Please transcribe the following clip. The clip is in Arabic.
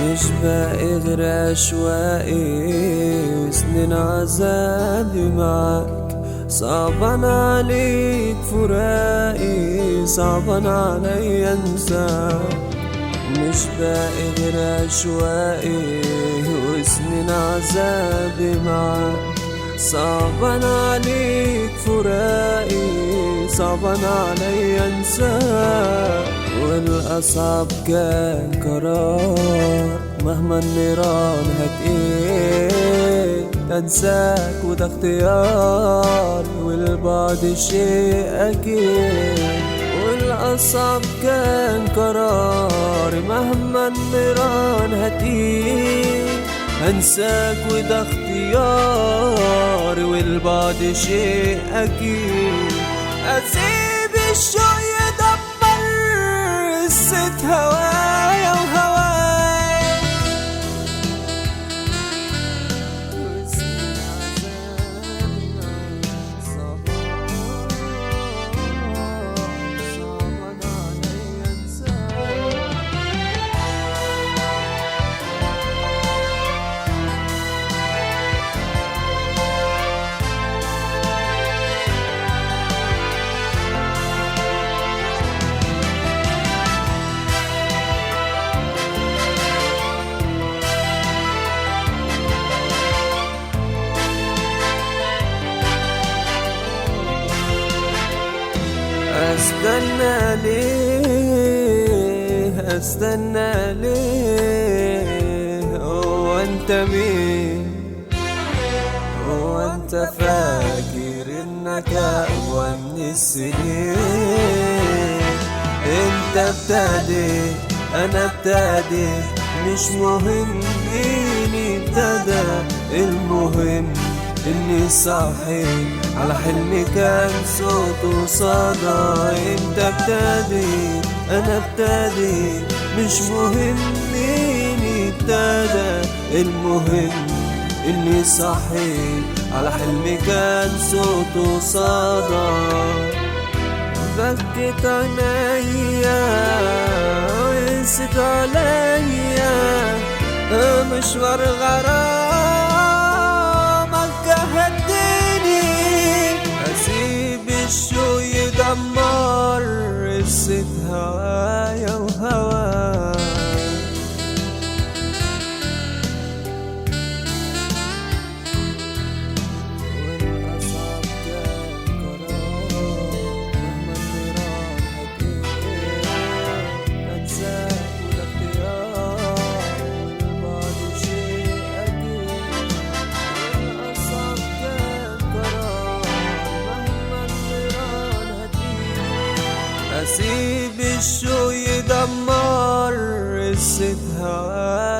مش باقي غير عشوائي وسنين عذابي معاك. صعبان عليك فراقي، صعبان علي انساك. مش باقي غير عشوائي وسنين عذابي معاك. صعبان عليك فراقي، صعبان علي انساك. والاصعب كان قرار مهما النيران هتقيل انساك، وده اختيار والبعد شيء اكيد. والاصعب كان قرار مهما النيران هتقيل انساك، وده اختيار والبعد شيء اكيد. اسيب الشوق يدمر قصة هوايا وهواي، صعبان علي انساك. استنى ليه، استنى ليه؟ هو انت مين؟ هو انت فاكر انك اقوى من السنين؟ انت ابتديت انا ابتديت، مش مهم مين ابتدى، المهم اني صاحي على حلمي كان صوته صدى. انت ابتديت انا ابتديت، مش مهم مين ابتدى، المهم اني صاحي على حلمي كان صوته صدى. بكت عينيا وقست عليا مشوار غرامك هديني. اسيب الشوق يدمر قصة هوايا وهواك. والاصعب كان قرار مهما النيران هتقيل انساك، وده اختيار والبعد شيء اكيد. والاصعب كان قرار مهما النيران هتقيل، اسيب الشوق يدمر قصة هواك.